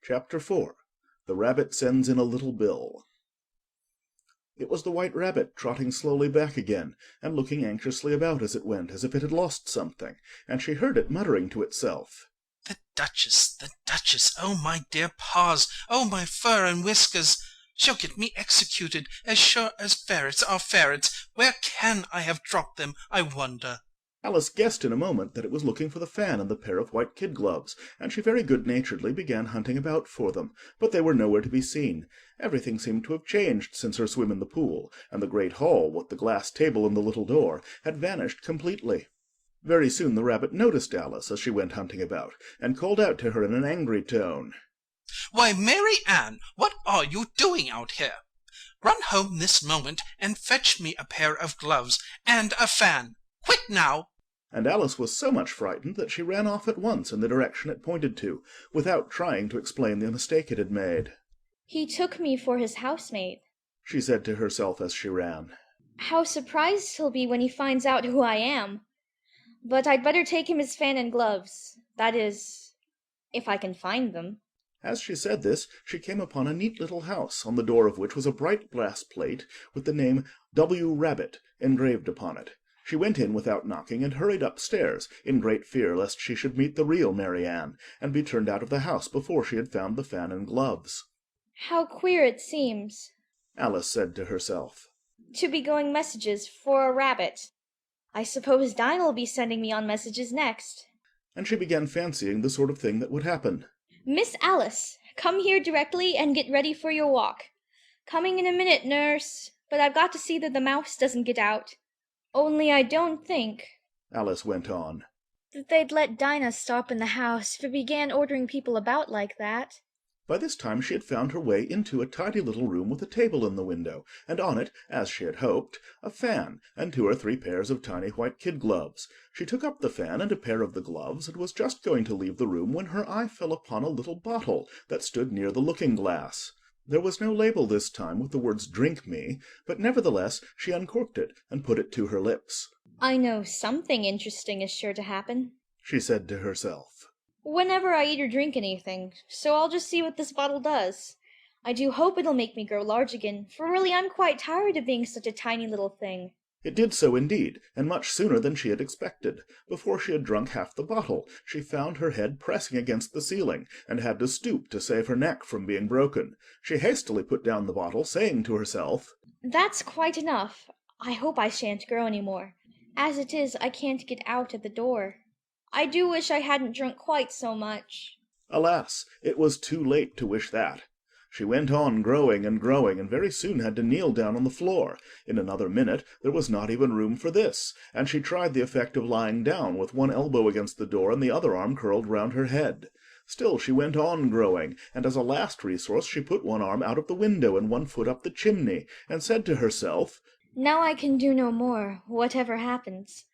Chapter 4. The Rabbit Sends in a Little Bill. It was the White Rabbit trotting slowly back again, and looking anxiously about as it went, as if it had lost something, and she heard it muttering to itself. The Duchess, oh my dear paws, oh my fur and whiskers! She'll get me executed, as sure as ferrets are ferrets. Where can I have dropped them, I wonder? Alice guessed in a moment that it was looking for the fan and the pair of white kid gloves, and she very good-naturedly began hunting about for them, but they were nowhere to be seen. Everything seemed to have changed since her swim in the pool, and the great hall, with the glass table and the little door, had vanished completely. Very soon the rabbit noticed Alice as she went hunting about, and called out to her in an angry tone. Why, Mary Ann, what are you doing out here? Run home this moment and fetch me a pair of gloves and a fan. Quick now! And Alice was so much frightened that she ran off at once in the direction it pointed to, without trying to explain the mistake it had made. "He took me for his housemaid," she said to herself as she ran. "How surprised he'll be when he finds out who I am! But I'd better take him his fan and gloves. That is, if I can find them." As she said this, she came upon a neat little house, on the door of which was a bright brass plate with the name W. Rabbit engraved upon it. She went in without knocking, and hurried upstairs, in great fear lest she should meet the real Mary Ann, and be turned out of the house before she had found the fan and gloves. "How queer it seems," Alice said to herself, "to be going messages for a rabbit. I suppose Dinah'll be sending me on messages next." and she began fancying the sort of thing that would happen. "Miss Alice, come here directly and get ready for your walk. Coming in a minute, nurse, but I've got to see that the mouse doesn't get out. Only I don't think," Alice went on, "that they'd let Dinah stop in the house if it began ordering people about like that." By this time she had found her way into a tidy little room with a table in the window, and on it, as she had hoped, a fan and 2 or 3 pairs of tiny white kid gloves. She took up the fan and a pair of the gloves, and was just going to leave the room when her eye fell upon a little bottle that stood near the looking-glass. There was no label this time with the words "Drink me," but nevertheless she uncorked it and put it to her lips. "I know something interesting is sure to happen," she said to herself, "whenever I eat or drink anything, so I'll just see what this bottle does. I do hope it'll make me grow large again, for really I'm quite tired of being such a tiny little thing." It did so indeed, and much sooner than she had expected. Before she had drunk half the bottle, she found her head pressing against the ceiling, and had to stoop to save her neck from being broken. She hastily put down the bottle, saying to herself, "That's quite enough. I hope I shan't grow any more. As it is, I can't get out at the door. I do wish I hadn't drunk quite so much." Alas, it was too late to wish that. She went on growing, and very soon had to kneel down on the floor. In another minute there was not even room for this, and she tried the effect of lying down, with one elbow against the door and the other arm curled round her head. Still she went on growing, and as a last resource she put one arm out of the window and one foot up the chimney, and said to herself, "Now I can do no more, whatever happens.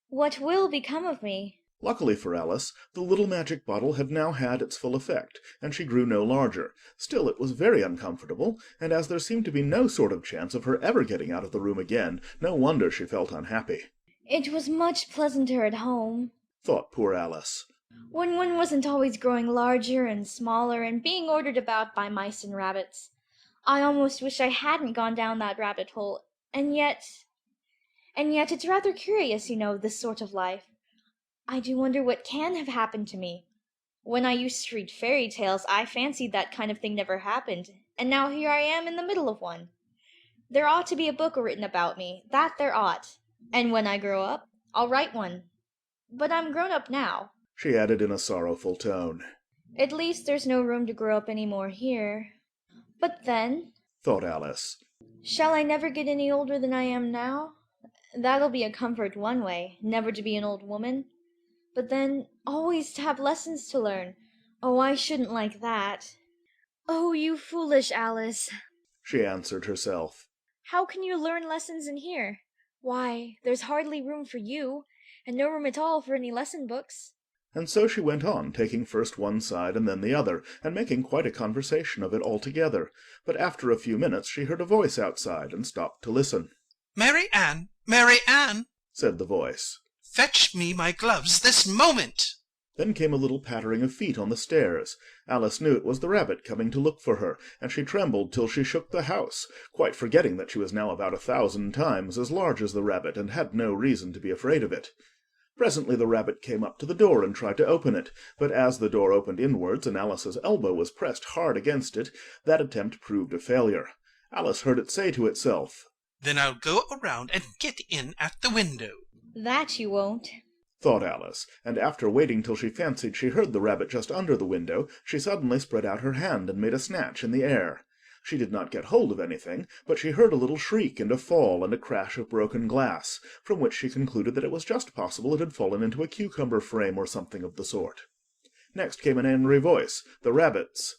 What will become of me?" Luckily for Alice, the little magic bottle had now had its full effect, and she grew no larger. Still it was very uncomfortable, and as there seemed to be no sort of chance of her ever getting out of the room again, no wonder she felt unhappy. "It was much pleasanter at home," thought poor Alice, "when one wasn't always growing larger and smaller and being ordered about by mice and rabbits. I almost wish I hadn't gone down that rabbit hole, and yet it's rather curious, you know, this sort of life. I do wonder what can have happened to me. When I used to read fairy tales, I fancied that kind of thing never happened, and now here I am in the middle of one. There ought to be a book written about me, that there ought, and when I grow up, I'll write one. But I'm grown up now." she added in a sorrowful tone. "At least there's no room to grow up any more here. But then," thought Alice, "shall I never get any older than I am now? That'll be a comfort one way, never to be an old woman. But then, always to have lessons to learn. Oh, I shouldn't like that." "Oh, you foolish Alice," she answered herself. "how can you learn lessons in here? Why, there's hardly room for you, and no room at all for any lesson books." And so she went on, taking first one side and then the other, and making quite a conversation of it altogether. But after a few minutes she heard a voice outside, and stopped to listen. Mary Ann, Mary Ann, said the voice. fetch me my gloves this moment." Then came a little pattering of feet on the stairs. Alice knew it was the rabbit coming to look for her, and she trembled till she shook the house, quite forgetting that she was now about 1,000 times as large as the rabbit, and had no reason to be afraid of it. Presently the rabbit came up to the door and tried to open it, but as the door opened inwards and Alice's elbow was pressed hard against it, that attempt proved a failure. Alice heard it say to itself, "Then I'll go around and get in at the window." That you won't, thought Alice, and after waiting till she fancied she heard the rabbit just under the window, she suddenly spread out her hand and made a snatch in the air. She did not get hold of anything, but she heard a little shriek and a fall and a crash of broken glass, from which she concluded that it was just possible it had fallen into a cucumber frame or something of the sort. Next came an angry voice, the rabbit's,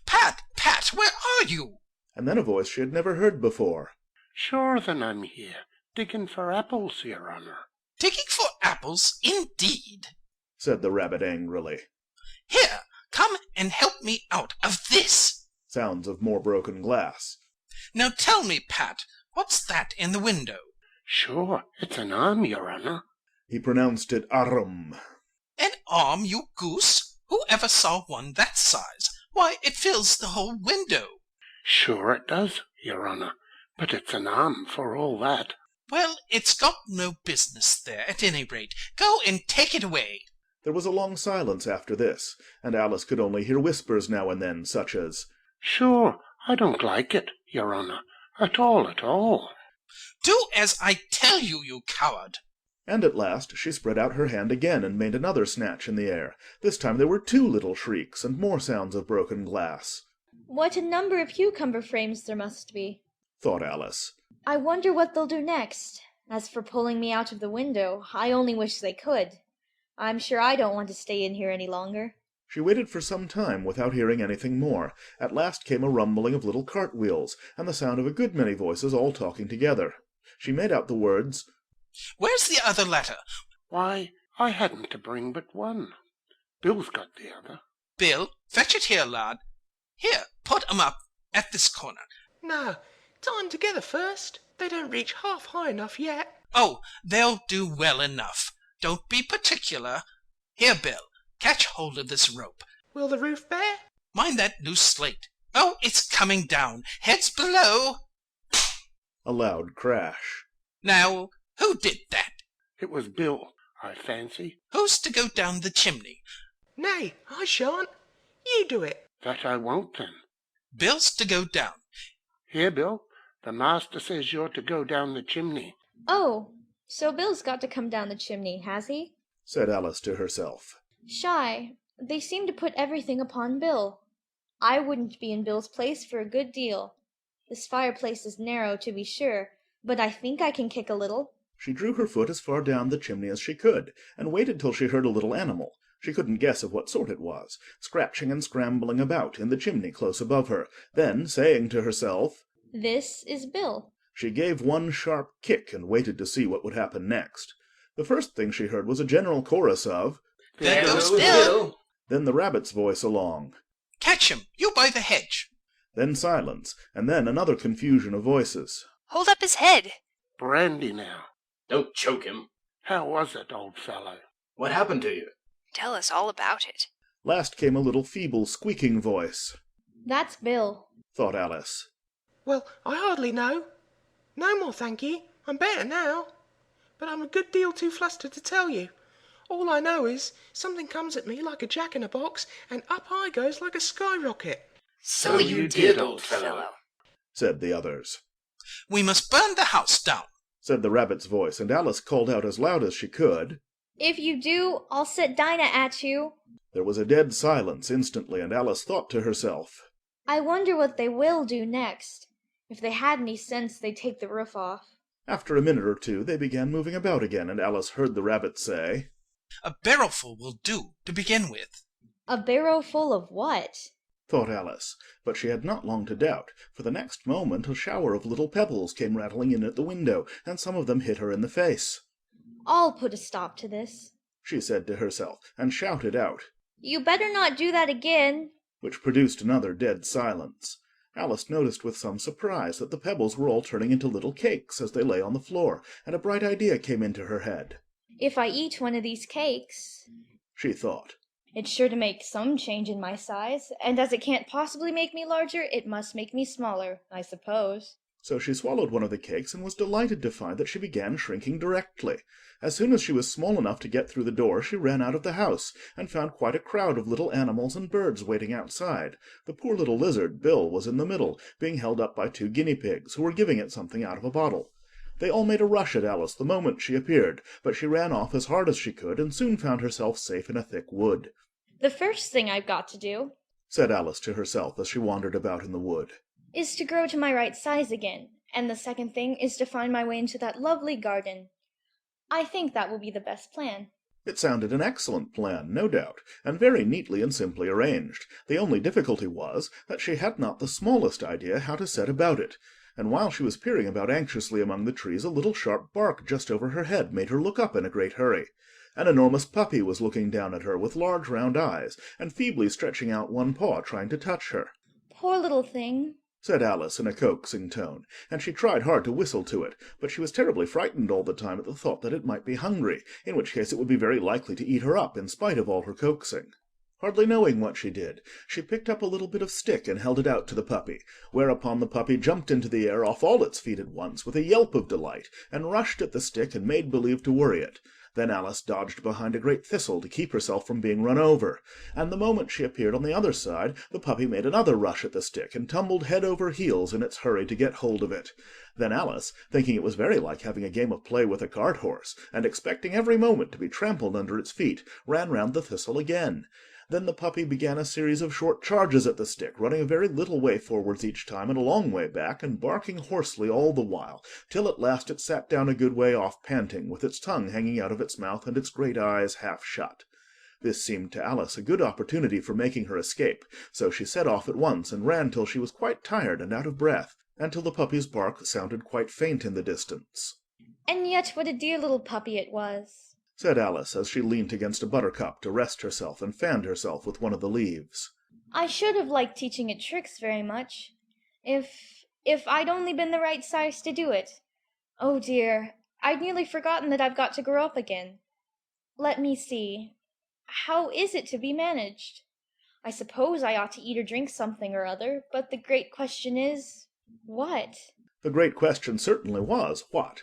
"Pat, Pat, where are you?" and then a voice she had never heard before. Sure then I'm here, digging for apples, your honour. "Digging for apples, indeed!" said the rabbit angrily. "Here, come and help me out of this." Sounds of more broken glass. "Now tell me, Pat, what's that in the window?" Sure, it's an arm, your honour. He pronounced it arum. "An arm, you goose? Who ever saw one that size? Why, it fills the whole window." Sure it does, your honour, but it's an arm for all that. "Well, it's got no business there, at any rate. Go and take it away." There was a long silence after this, and Alice could only hear whispers now and then, such as, Sure, I don't like it, your honour, at all, at all. "Do as I tell you, you coward." and at last she spread out her hand again and made another snatch in the air. This time there were 2 little shrieks, and more sounds of broken glass. What a number of cucumber frames there must be, thought Alice. I wonder what they'll do next. As for pulling me out of the window, I only wish they could. I'm sure I don't want to stay in here any longer. She waited for some time without hearing anything more. At last came a rumbling of little cartwheels, and the sound of a good many voices all talking together. She made out the words, "Where's the other letter?" Why, I hadn't to bring but one. Bill's got the other. "Bill, fetch it here, lad. Here, put 'em up at this corner." No, tie 'em together first. They don't reach half high enough yet. "Oh, they'll do well enough. Don't be particular. Here, Bill, catch hold of this rope. Will the roof bear? Mind that loose slate. Oh, it's coming down. Heads below." a loud crash. "Now, who did that? It was Bill, I fancy. Who's to go down the chimney?" Nay, I shan't. You do it. That I won't then. "Bill's to go down." Here, Bill, the master says you're to go down the chimney. Oh, so Bill's got to come down the chimney, has he? said Alice to herself. Shy, they seem to put everything upon Bill. I wouldn't be in Bill's place for a good deal. This fireplace is narrow, to be sure, but I think I can kick a little. She drew her foot as far down the chimney as she could, and waited till she heard a little animal, she couldn't guess of what sort it was, scratching and scrambling about in the chimney close above her. Then, saying to herself, This is Bill. she gave one sharp kick and waited to see what would happen next. The first thing she heard was a general chorus of, "There goes Bill!" then the rabbit's voice along, "Catch him, you by the hedge." then silence, and then another confusion of voices. Hold up his head. Brandy now. Don't choke him. How was it, old fellow? What happened to you? Tell us all about it. Last came a little feeble squeaking voice. That's Bill. Thought Alice. Well, I hardly know. No more, thank ye. I'm better now. But I'm a good deal too flustered to tell you. All I know is something comes at me like a jack-in-a-box, and up I goes like a skyrocket. So you did, old fellow. Said the others. "We must burn the house down." Said the rabbit's voice, and Alice called out as loud as she could. If you do, I'll set Dinah at you. There was a dead silence instantly, and Alice thought to herself, I wonder what they will do next. If they had any sense, they'd take the roof off. After a minute or two, they began moving about again, and Alice heard the rabbit say, "A barrelful will do, to begin with." A barrow full of what? thought Alice, but she had not long to doubt, for the next moment a shower of little pebbles came rattling in at the window, and some of them hit her in the face. I'll put a stop to this, she said to herself, and shouted out, You better not do that again. which produced another dead silence. Alice noticed with some surprise that the pebbles were all turning into little cakes as they lay on the floor, and a bright idea came into her head. If I eat one of these cakes. She thought, It's sure to make some change in my size, and as it can't possibly make me larger, it must make me smaller, I suppose." So she swallowed one of the cakes and was delighted to find that she began shrinking directly. As soon as she was small enough to get through the door, she ran out of the house, and found quite a crowd of little animals and birds waiting outside. The poor little lizard, Bill, was in the middle, being held up by 2 guinea pigs, who were giving it something out of a bottle. They all made a rush at Alice the moment she appeared, but she ran off as hard as she could, and soon found herself safe in a thick wood. "The first thing I've got to do," said Alice to herself as she wandered about in the wood, "is to grow to my right size again, and the second thing is to find my way into that lovely garden. I think that will be the best plan." It sounded an excellent plan, no doubt, and very neatly and simply arranged. The only difficulty was that she had not the smallest idea how to set about it, and while she was peering about anxiously among the trees, a little sharp bark just over her head made her look up in a great hurry. An enormous puppy was looking down at her with large round eyes, and feebly stretching out one paw trying to touch her. "Poor little thing," said Alice in a coaxing tone, and she tried hard to whistle to it, but she was terribly frightened all the time at the thought that it might be hungry, in which case it would be very likely to eat her up in spite of all her coaxing. Hardly knowing what she did, she picked up a little bit of stick and held it out to the puppy, whereupon the puppy jumped into the air off all its feet at once, with a yelp of delight, and rushed at the stick and made believe to worry it. Then Alice dodged behind a great thistle to keep herself from being run over, and the moment she appeared on the other side, the puppy made another rush at the stick, and tumbled head over heels in its hurry to get hold of it. Then Alice, thinking it was very like having a game of play with a cart horse, and expecting every moment to be trampled under its feet, ran round the thistle again. Then the puppy began a series of short charges at the stick, running a very little way forwards each time and a long way back, and barking hoarsely all the while, till at last it sat down a good way off panting, with its tongue hanging out of its mouth and its great eyes half shut. This seemed to Alice a good opportunity for making her escape, so she set off at once and ran till she was quite tired and out of breath, and till the puppy's bark sounded quite faint in the distance. "And yet what a dear little puppy it was," said Alice, as she leant against a buttercup to rest herself and fanned herself with one of the leaves. "I should have liked teaching it tricks very much, if I'd only been the right size to do it. Oh dear, I'd nearly forgotten that I've got to grow up again. Let me see. How is it to be managed? I suppose I ought to eat or drink something or other, but the great question is, what?" The great question certainly was, what?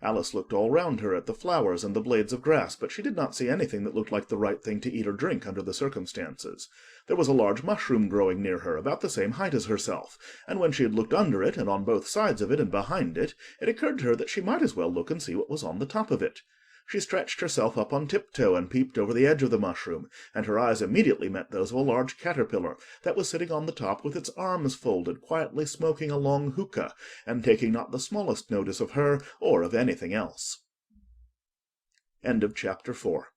Alice looked all round her at the flowers and the blades of grass, but she did not see anything that looked like the right thing to eat or drink under the circumstances. There was a large mushroom growing near her, about the same height as herself, and when she had looked under it, and on both sides of it, and behind it, it occurred to her that she might as well look and see what was on the top of it. She stretched herself up on tiptoe and peeped over the edge of the mushroom, and her eyes immediately met those of a large caterpillar that was sitting on the top with its arms folded, quietly smoking a long hookah, and taking not the smallest notice of her or of anything else. End of chapter 4.